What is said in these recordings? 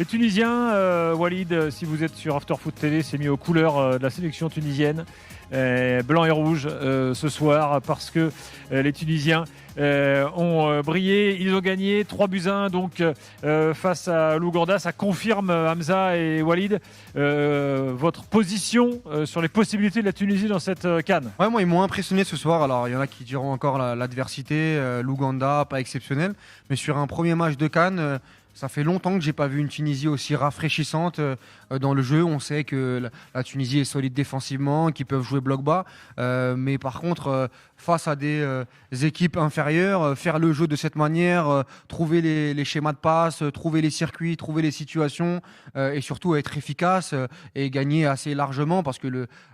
Les Tunisiens, Walid, si vous êtes sur After Foot TV, c'est mis aux couleurs de la sélection tunisienne, blanc et rouge ce soir, parce que les Tunisiens ont brillé. Ils ont gagné 3-1 donc face à l'Ouganda. Ça confirme, Hamza et Walid, votre position sur les possibilités de la Tunisie dans cette CAN. Ouais, moi, ils m'ont impressionné ce soir. Alors, il y en a qui diront encore l'adversité, l'Ouganda, pas exceptionnel. Mais sur un premier match de CAN, ça fait longtemps que j'ai pas vu une Tunisie aussi rafraîchissante dans le jeu. On sait que la Tunisie est solide défensivement, qu'ils peuvent jouer bloc bas. Mais par contre, face à des équipes inférieures, faire le jeu de cette manière, trouver les schémas de passe, trouver les circuits, trouver les situations et surtout être efficace et gagner assez largement parce que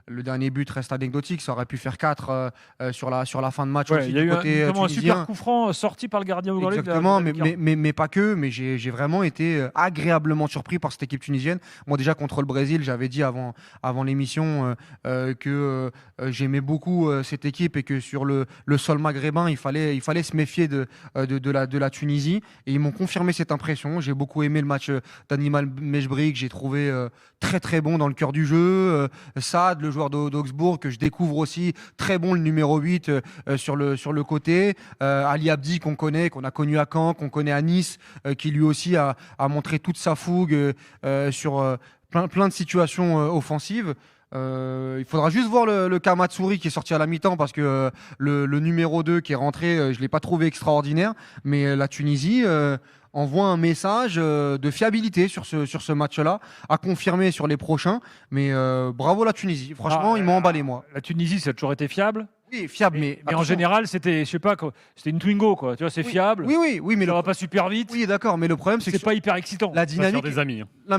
le dernier but reste anecdotique. Ça aurait pu faire 4 sur la fin de match. Ouais, aussi, il y a du eu côté un tunisien. super coup franc sorti par le gardien ougandais. Exactement, mais pas que. Mais j'ai vraiment été agréablement surpris par cette équipe tunisienne. Moi, déjà, contre le Brésil, j'avais dit avant l'émission que j'aimais beaucoup cette équipe et que sur le sol maghrébin, il fallait se méfier de la Tunisie. Et ils m'ont confirmé cette impression. J'ai beaucoup aimé le match d'Animal Mejbri, que j'ai trouvé très très bon dans le cœur du jeu. Saad, le joueur d'Augsbourg, que je découvre aussi très bon, le numéro 8 sur le côté. Ali Abdi, qu'on a connu à Caen, qu'on connaît à Nice, qui lui aussi a montré toute sa fougue sur plein de situations offensives. Il faudra juste voir le cas Matsuri qui est sorti à la mi-temps parce que le numéro 2 qui est rentré, je ne l'ai pas trouvé extraordinaire. Mais la Tunisie envoie un message de fiabilité sur ce match-là, à confirmer sur les prochains. Mais bravo la Tunisie. Franchement, ils m'ont emballé, moi. La Tunisie, ça a toujours été fiable. Oui, fiable, mais en général, c'était, je sais pas, c'était une Twingo, quoi. Tu vois, c'est fiable. Oui, mais ça va pas super vite. Oui, d'accord, mais le problème, c'est que pas hyper excitant. la dynamique. Des amis. Non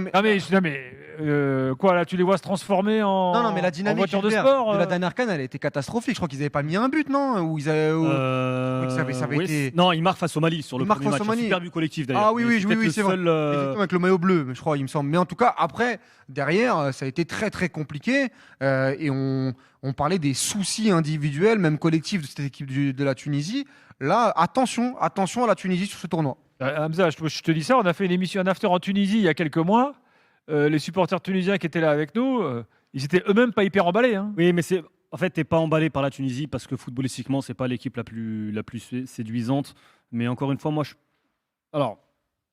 mais quoi là, tu les vois se transformer en mais la dynamique voiture de sport. De la dernière CAN, elle était catastrophique. Je crois qu'ils n'avaient pas mis un but, non? Ou ils avaient. Ça avait été. Non, ils marquent face au Mali sur le premier match. Un super but collectif d'ailleurs. Ah oui, c'est vrai. Exactement, avec le maillot bleu, je crois, il me semble. Mais en tout cas, après, derrière, ça a été très très compliqué et on parlait des soucis individuels, même collectifs de cette équipe de la Tunisie. Là, attention à la Tunisie sur ce tournoi. Hamza, je te dis ça, on a fait une émission, un after en Tunisie il y a quelques mois. Les supporters tunisiens qui étaient là avec nous, ils étaient eux-mêmes pas hyper emballés. Hein. Oui, mais en fait, t'es pas emballé par la Tunisie parce que footballistiquement, c'est pas l'équipe la plus séduisante. Mais encore une fois, alors,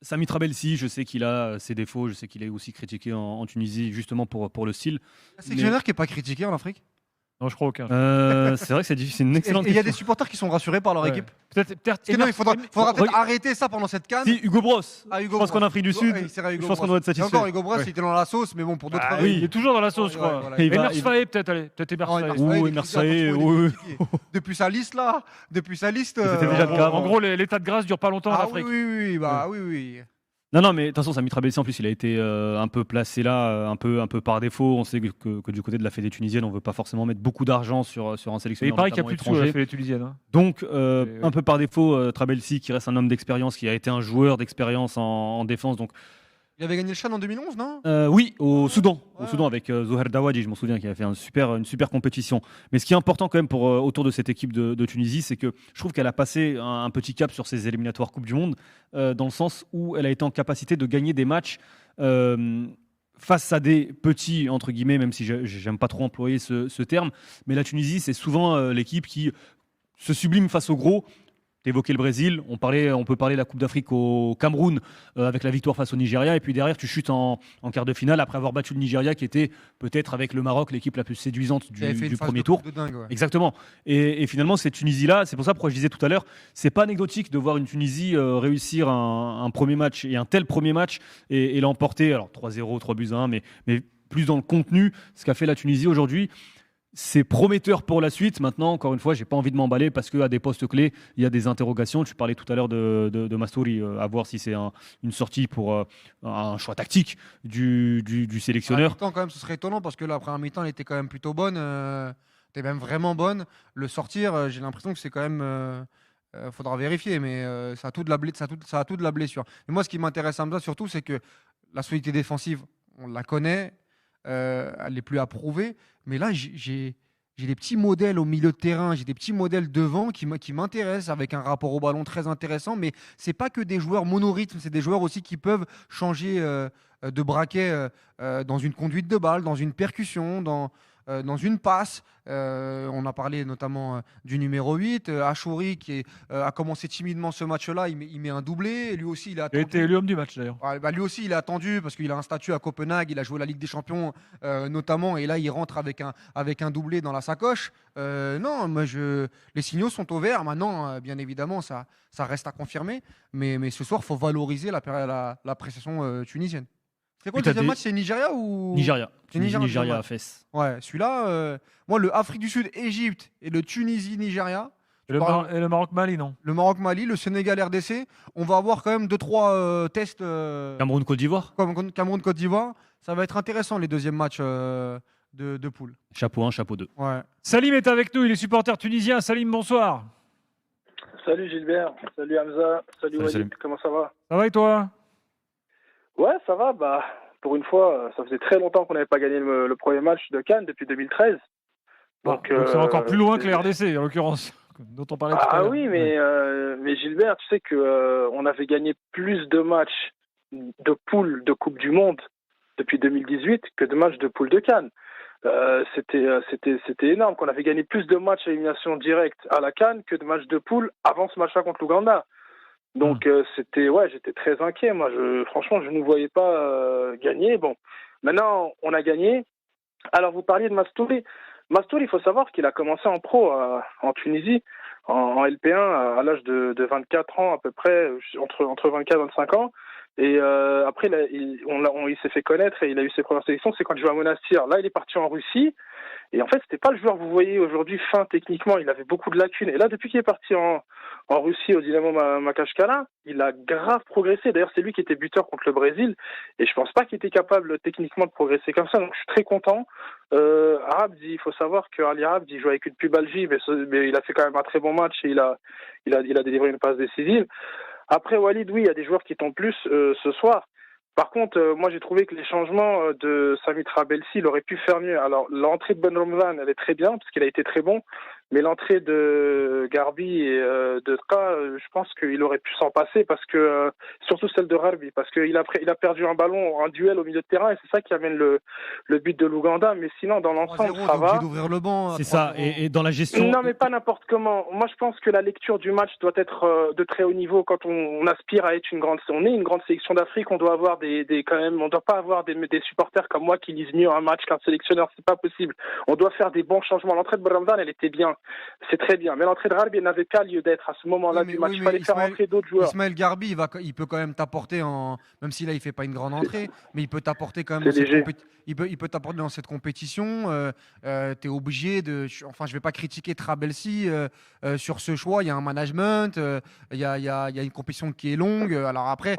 Sami Trabelsi, je sais qu'il a ses défauts, je sais qu'il est aussi critiqué en Tunisie justement pour le style. C'est sélectionneur qui n'est pas critiqué en Afrique? Non, je crois aucun. C'est vrai que c'est difficile, c'est une excellente question. Il y a des supporters qui sont rassurés par leur équipe. Peut-être. Il faudra peut-être arrêter ça pendant cette CAN. Si, Hugo Bros. Je pense qu'en Afrique du Sud, je pense qu'on doit être satisfait. Encore Hugo Bros, il était dans la sauce, mais bon, pour d'autres. Oui, il est toujours dans la sauce, je crois. Emers Faé, peut-être, allez. Peut-être Emers Faé. Depuis sa liste, là. En gros, l'état de grâce dure pas longtemps en Afrique. Oui. Non, mais de toute façon, Sami Trabelsi, en plus, il a été un peu placé là, un peu par défaut. On sait que du côté de la Fédé tunisienne, on ne veut pas forcément mettre beaucoup d'argent sur un sélectionneur. Il paraît qu'il n'y a plus de sous à la Fédé tunisienne. Hein. Donc, un peu par défaut, Trabelsi, qui reste un homme d'expérience, qui a été un joueur d'expérience en défense. Donc, il avait gagné le CHAN en 2011, non? Oui, au Soudan. Au Soudan, avec Zoher Dawadji, je m'en souviens, qui avait fait une super compétition. Mais ce qui est important quand même autour de cette équipe de Tunisie, c'est que je trouve qu'elle a passé un petit cap sur ses éliminatoires Coupe du Monde, dans le sens où elle a été en capacité de gagner des matchs face à des petits, entre guillemets, même si j'aime pas trop employer ce terme. Mais la Tunisie, c'est souvent l'équipe qui se sublime face aux gros. Évoqué le Brésil, on peut parler de la Coupe d'Afrique au Cameroun avec la victoire face au Nigeria, et puis derrière tu chutes en quart de finale après avoir battu le Nigeria qui était peut-être avec le Maroc l'équipe la plus séduisante du premier tour. Dingue, Exactement. Et finalement cette Tunisie-là, c'est pour ça pourquoi je disais tout à l'heure, c'est pas anecdotique de voir une Tunisie réussir un premier match et un tel premier match et l'emporter, alors 3-0, 3-1, mais plus dans le contenu, ce qu'a fait la Tunisie aujourd'hui. C'est prometteur pour la suite. Maintenant, encore une fois, j'ai pas envie de m'emballer parce qu'à des postes clés, il y a des interrogations. Tu parlais tout à l'heure de Mastouri, à voir si c'est une sortie pour un choix tactique du sélectionneur. Quand même, ce serait étonnant parce que la première mi-temps, elle était quand même plutôt bonne. Elle était même vraiment bonne. Le sortir, j'ai l'impression que c'est quand même. Faudra vérifier, mais ça a tout de la blessure. Et moi, ce qui m'intéresse à ça surtout, c'est que la solidité défensive, on la connaît. Elle n'est plus à prouver. Mais là, j'ai j'ai des petits modèles au milieu de terrain, j'ai des petits modèles devant qui m'intéressent avec un rapport au ballon très intéressant. Mais c'est pas que des joueurs monorythmes, c'est des joueurs aussi qui peuvent changer de braquet dans une conduite de balle, dans une percussion, dans une passe. On a parlé notamment du numéro 8, Achouri, a commencé timidement ce match-là. Il met un doublé. Et lui aussi, il a Il a été attendu. élu homme du match d'ailleurs. Ouais, bah, lui aussi, il a attendu parce qu'il a un statut à Copenhague. Il a joué la Ligue des Champions notamment. Et là, il rentre avec un doublé dans la sacoche. Non, les signaux sont au vert. Maintenant, bien évidemment, ça reste à confirmer. Mais ce soir, il faut valoriser la prestation tunisienne. C'est quoi le deuxième match? C'est Nigeria ou Nigeria. C'est Nigeria, Nigeria à Fès. Ouais, celui-là, moi, le Afrique du Sud, Égypte et le Tunisie-Nigeria. Et le Maroc-Mali, non? Le Maroc-Mali, le Sénégal-RDC, on va avoir quand même 2-3 tests. Cameroun-Côte d'Ivoire. Comme Cameroun-Côte d'Ivoire. Ça va être intéressant les deuxièmes matchs de poule. Chapeau 1, chapeau 2. Ouais. Salim est avec nous, il est supporter tunisien. Salim, bonsoir. Salut Gilbert, salut Hamza, salut Walid, Salim. comment ça va? Ça va et toi? Ouais, ça va, pour une fois, ça faisait très longtemps qu'on n'avait pas gagné le premier match de Cannes depuis 2013. Donc c'est encore plus loin que les RDC en l'occurrence, dont on parlait tout à l'heure. Ah oui, mais Gilbert, tu sais que on avait gagné plus de matchs de poule de Coupe du Monde depuis 2018 que de matchs de poule de Cannes. C'était énorme, qu'on avait gagné plus de matchs à élimination directe à la Cannes que de matchs de poule avant ce match-là contre l'Ouganda. Donc j'étais très inquiet. Moi, franchement, je ne nous voyais pas gagner. Bon, maintenant, on a gagné. Alors, vous parliez de Mastouri. Mastouri, il faut savoir qu'il a commencé en pro en Tunisie, en LP1 à l'âge de 24 ans à peu près, entre 24 et 25 ans. Et après, il s'est fait connaître et il a eu ses premières sélections. C'est quand il jouait à Monastir. Là, il est parti en Russie. Et en fait, c'était pas le joueur que vous voyez aujourd'hui fin techniquement. Il avait beaucoup de lacunes. Et là, depuis qu'il est parti en Russie au Dynamo Makachkala, il a grave progressé. D'ailleurs, c'est lui qui était buteur contre le Brésil. Et je pense pas qu'il était capable techniquement de progresser comme ça. Donc, je suis très content. Abdi, il faut savoir que Ali Abdi joue avec une pubalgie, mais il a fait quand même un très bon match et il a délivré une passe décisive. Après Walid, oui, il y a des joueurs qui tombent plus ce soir. Par contre, moi j'ai trouvé que les changements de Sami Trabelsi, il aurait pu faire mieux. Alors l'entrée de Ben Romzan, elle est très bien parce qu'il a été très bon, mais l'entrée de Garbi et de Tra, je pense qu'il aurait pu s'en passer parce que surtout celle de Garbi, parce qu'il a perdu un ballon, un duel au milieu de terrain et c'est ça qui amène le but de l'Ouganda. Mais sinon dans l'ensemble ça va. D'ouvrir le banc. C'est ça. Et dans la gestion. Non, mais pas n'importe comment. Moi, je pense que la lecture du match doit être de très haut niveau quand on aspire à être on est une grande sélection d'Afrique. On doit avoir quand même, on doit pas avoir des supporters comme moi qui lisent mieux un match qu'un sélectionneur. C'est pas possible. On doit faire des bons changements. L'entrée de Bramdan, elle était bien. C'est très bien. Mais l'entrée de Garbi n'avait pas lieu d'être à ce moment-là du match. Il fallait faire entrer d'autres joueurs. Ismaël Garbi, il peut quand même t'apporter même si là il fait pas une grande entrée, mais il peut t'apporter quand même il peut t'apporter dans cette compétition. T'es obligé je vais pas critiquer Trabelsi sur ce choix. Il y a un management, il y a une compétition qui est longue. Alors après,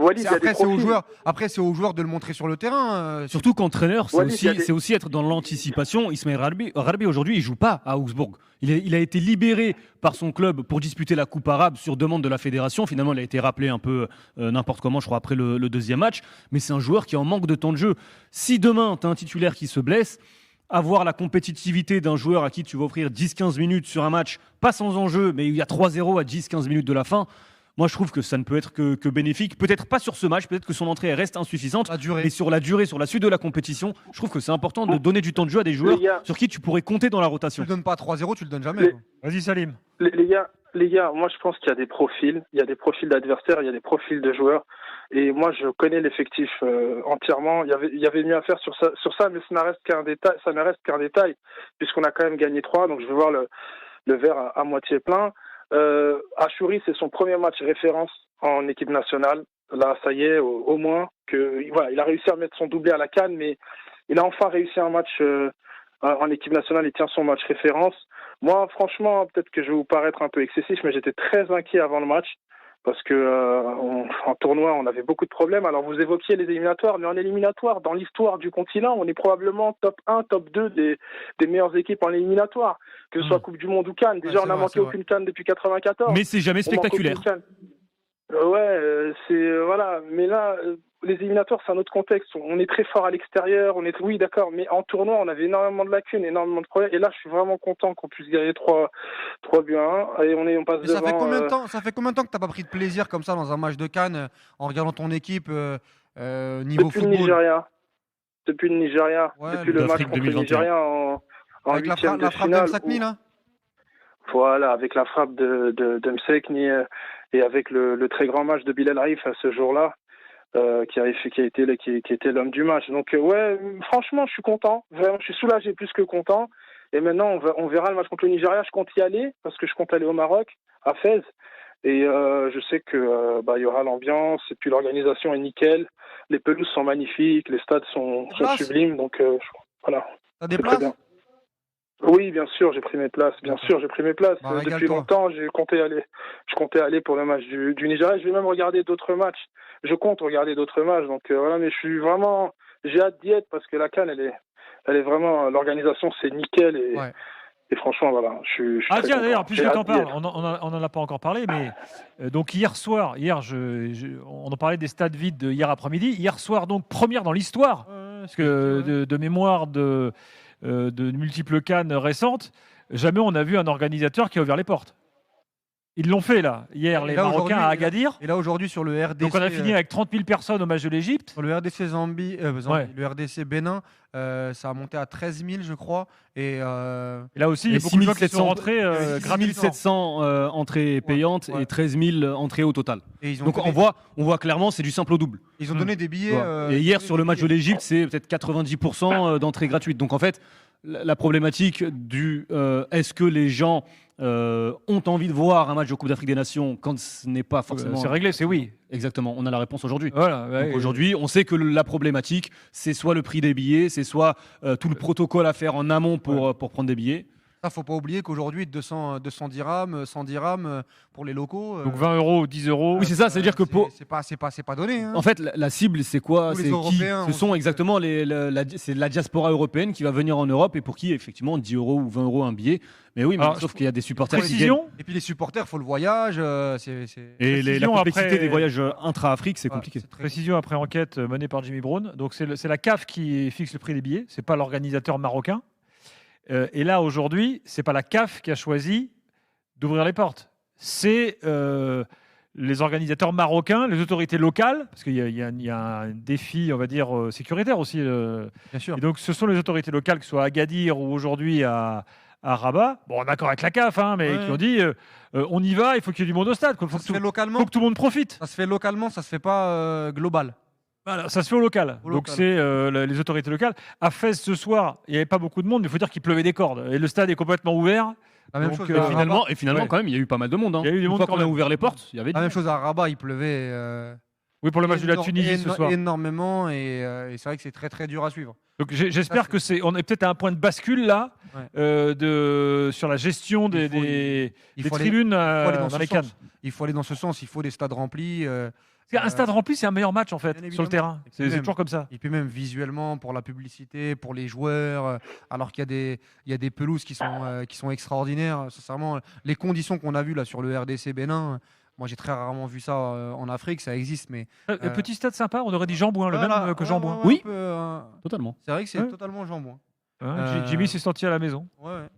c'est aux joueurs de le montrer sur le terrain. Surtout qu'entraîneur, c'est aussi être dans l'anticipation. Ismaël Harbi aujourd'hui, il joue pas à Augsbourg. Il a été libéré par son club pour disputer la Coupe arabe sur demande de la fédération. Finalement, il a été rappelé un peu n'importe comment, je crois, après le deuxième match. Mais c'est un joueur qui est en manque de temps de jeu. Si demain, tu as un titulaire qui se blesse, avoir la compétitivité d'un joueur à qui tu vas offrir 10-15 minutes sur un match, pas sans enjeu, mais il y a 3-0 à 10-15 minutes de la fin, moi, je trouve que ça ne peut être que bénéfique. Peut-être pas sur ce match, peut-être que son entrée reste insuffisante. Mais sur la durée, sur la suite de la compétition, je trouve que c'est important de donner du temps de jeu à des joueurs sur qui tu pourrais compter dans la rotation. Tu le donnes pas à 3-0, tu le donnes jamais. Vas-y, Salim. Les gars, moi je pense qu'il y a des profils. Il y a des profils d'adversaires, il y a des profils de joueurs. Et moi, je connais l'effectif entièrement. Il y avait mieux à faire sur ça, mais ça ne reste qu'un détail, puisqu'on a quand même gagné 3. Donc je vais voir le verre à moitié plein. Achouri, c'est son premier match référence en équipe nationale. Là, ça y est, au moins il a réussi à mettre son doublé à la CAN, mais il a enfin réussi un match en équipe nationale. Il tient son match référence. Moi, franchement, peut-être que je vais vous paraître un peu excessif, mais j'étais très inquiet avant le match parce que en tournoi, on avait beaucoup de problèmes. Alors, vous évoquiez les éliminatoires, mais en éliminatoire, dans l'histoire du continent, on est probablement top 1, top 2 des meilleures équipes en éliminatoire, que ce soit Coupe du Monde ou Cannes. Déjà, on n'a manqué aucune Cannes depuis 94. Mais c'est jamais spectaculaire. Ouais, voilà. Mais là, les éliminatoires, c'est un autre contexte. On est très fort à l'extérieur, oui, d'accord, mais en tournoi, on avait énormément de lacunes, énormément de problèmes. Et là, je suis vraiment content qu'on puisse gagner 3 buts à 1. Et on passe Mais devant. ça fait combien de temps que t'as pas pris de plaisir comme ça dans un match de CAN en regardant ton équipe niveau depuis football? le Nigeria. Depuis le Nigeria. Ouais, depuis le match d'Afrique contre le 2021. Nigeria en Avec la huitième de frappe finale. d'Msakni, là? Voilà, avec la frappe de Msekni et avec le très grand match de Bilal Haïf à ce jour-là, qui était l'homme du match. Donc ouais, franchement, je suis content. Vraiment, je suis soulagé plus que content. Et maintenant, on verra le match contre le Nigeria. Je compte y aller parce que je compte aller au Maroc, à Fès. Et je sais que il y aura l'ambiance et puis l'organisation est nickel. Les pelouses sont magnifiques, les stades sont sublimes. Donc voilà. T'as des C'est très places? bien. Oui, bien sûr, j'ai pris mes places. Bien sûr, j'ai pris mes places. Bah, Depuis régale-toi. longtemps, je comptais aller pour le match du Nigeria. Je vais même regarder d'autres matchs. Je compte regarder d'autres matchs. Donc voilà, mais j'ai hâte d'y être parce que la CAN, elle est vraiment, l'organisation, c'est nickel et franchement, voilà, je suis Ah très tiens, content. d'ailleurs, puisque J'ai tu en hâte d'y parles, être. on n'en a pas encore parlé, mais donc hier soir, on en parlait des stades vides de hier après-midi. Hier soir, donc première dans l'histoire, parce que de mémoire de multiples cannes récentes, jamais on a vu un organisateur qui a ouvert les portes. Ils l'ont fait là, hier, Et les là, Marocains aujourd'hui, à Agadir. Et là, aujourd'hui, sur le RDC. Donc on a fini avec 30 000 personnes au match de l'Égypte. Sur le RDC Ouais. le RDC Bénin, ça a monté à 13 000, je crois. Et Et là aussi, il y a beaucoup de gens qui sont rentrés gratuitement. 700 entrées payantes Ouais. et 13 000 entrées au total. et ils ont Donc donné, on voit clairement, c'est du simple au double. ils ont donné des billets. Et hier, sur le match de l'Égypte, c'est peut-être 90% d'entrées gratuites. Donc en fait, la problématique du est-ce que les gens ont envie de voir un match de Coupe d'Afrique des Nations quand ce n'est pas forcément. C'est réglé, c'est oui. Exactement, on a la réponse aujourd'hui. Voilà. Donc aujourd'hui, on sait que la problématique, c'est soit le prix des billets, c'est soit tout le protocole à faire en amont pour prendre des billets. Ça, faut pas oublier qu'aujourd'hui, 200 dirhams, 100 dirhams pour les locaux. Donc 20 euros, 10 euros. Oui, c'est ça, c'est-à-dire que pour. C'est pas donné. Hein. En fait, la cible, c'est quoi? Tous les C'est qui? Européens, Ce sont exactement c'est la diaspora européenne qui va venir en Europe et pour qui, effectivement, 10 euros ou 20 euros un billet. Mais oui, Alors, sauf qu'il y a des supporters qui viennent. Précision. Et puis les supporters, faut le voyage. Et la Précision complexité après- des voyages intra-Afrique, c'est compliqué. Précision après enquête menée par Jimmy Brown. Donc c'est la CAF qui fixe le prix des billets, c'est pas l'organisateur marocain. Et là aujourd'hui, c'est pas la CAF qui a choisi d'ouvrir les portes, c'est les organisateurs marocains, les autorités locales, parce qu'il y a un défi, on va dire sécuritaire aussi. Bien sûr. Et donc ce sont les autorités locales, que ce soit à Agadir ou aujourd'hui à Rabat, bon, en accord avec la CAF, hein, mais qui ont dit on y va, il faut qu'il y ait du monde au stade, il faut, Ça se fait localement. faut que tout le monde profite. Ça se fait localement, ça se fait pas global. Voilà, ça se fait au local. Au Donc local. c'est les autorités locales. À Fès ce soir, il n'y avait pas beaucoup de monde, mais il faut dire qu'il pleuvait des cordes. Et le stade est complètement ouvert. La même Donc, chose. et à Finalement, Rabat. Ouais. quand même, il y a eu pas mal de monde. Hein. Il y a eu du Une monde fois quand qu'on a même. ouvert les portes, il y avait La du même chose à Rabat, il pleuvait. Oui, pour le match de la Tunisie ce soir. Énormément et c'est vrai que c'est très très dur à suivre. Donc j'espère que on est peut-être à un point de bascule là sur la gestion des faut aller- tribunes aller dans ce les cannes. sens. Il faut aller dans ce sens, il faut des stades remplis. Parce qu'un stade rempli, c'est un meilleur match en fait Bien sur le évidemment. terrain. Et puis C'est même- toujours comme ça. Et puis même visuellement, pour la publicité, pour les joueurs, alors qu'il y a des pelouses qui sont extraordinaires. Sincèrement, les conditions qu'on a vues là sur le RDC Bénin, moi j'ai très rarement vu ça en Afrique, ça existe, mais Petit stade sympa, on aurait dit Jambouin, le voilà, même que ouais, Jambouin. ouais, Oui. un peu, Totalement. c'est vrai que c'est Ouais. totalement jambon. Hein, Jimmy s'est senti à la maison. Ouais, ouais.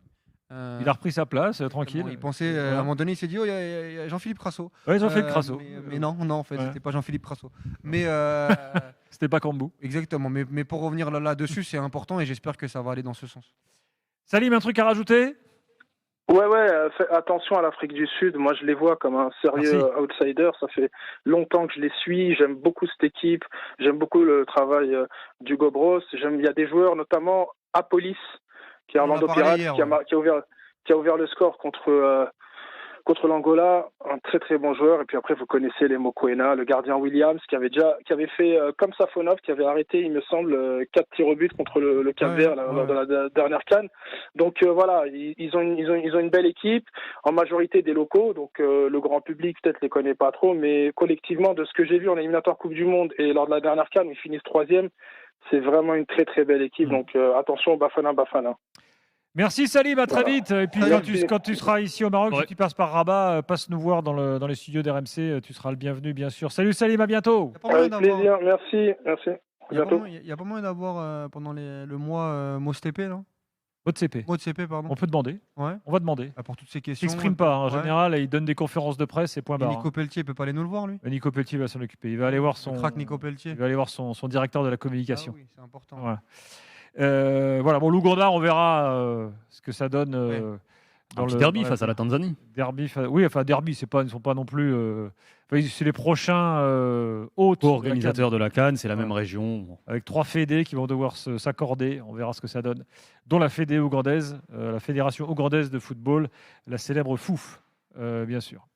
Il a repris sa place, tranquille. Il pensait, à Voilà. un moment donné, il s'est dit, oh, il y a Jean-Philippe Crasso. Ouais, ils ont fait le crasso. Mais non, en fait, Ouais. c'était pas Jean-Philippe Crasso. Mais C'était pas Cambou. exactement. Mais pour revenir là-dessus, c'est important et j'espère que ça va aller dans ce sens. Salim, un truc à rajouter? Ouais, fais attention à l'Afrique du Sud. Moi, je les vois comme un sérieux outsider. Ça fait longtemps que je les suis. J'aime beaucoup cette équipe. J'aime beaucoup le travail d'Hugo Bross. Il y a des joueurs, notamment Apolis, qui est On en a Orlando parlé Pirates, hier, qui a ouvert le score contre l'Angola. Un très très bon joueur. Et puis après, vous connaissez les Mokoena, le gardien Williams, qui avait fait comme Safonov, qui avait arrêté, il me semble, 4 tirs au but contre le Cap-Vert lors de la dernière CAN. Donc voilà, ils ont une belle équipe, en majorité des locaux. Donc le grand public peut-être les connaît pas trop, mais collectivement, de ce que j'ai vu en éliminatoire Coupe du Monde et lors de la dernière CAN, où ils finissent 3e, c'est vraiment une très très belle équipe. Donc attention, Bafana. Merci Salim, à très Voilà. vite. Et puis Merci. quand tu seras ici au Maroc, Ouais. si tu passes par Rabat, passe nous voir dans les studios d'RMC. Tu seras le bienvenu, bien sûr. Salut Salim, à bientôt. Il y a pas moyen Avec d'avoir- plaisir, merci. À il y a pas bientôt. moyen- il y a pas moyen d'avoir pendant le mois MOSTP, là Votre CP. Mois de CP, pardon. On peut demander. Ouais. On va demander. Pour toutes ces Il questions. s'exprime pas. En Ouais. général, il donne des conférences de presse et point Et barre. Nico Pelletier peut pas aller nous le voir, lui. Nico Pelletier va s'en occuper. Il va aller voir son. Le crack Nico Pelletier. Il va aller voir son directeur de la Ah communication. oui, c'est important. Voilà. Voilà. Bon, l'Ouganda, on verra ce que ça donne Un petit derby face à la Tanzanie. derby. Oui, enfin derby, ils ne sont pas non plus. C'est les prochains hôtes. Co-organisateur de la CAN, c'est la Ouais. même région. Avec 3 fédés qui vont devoir s'accorder. On verra ce que ça donne. Dont la fédé ougandaise, la Fédération ougandaise de football, la célèbre FOUF, bien sûr.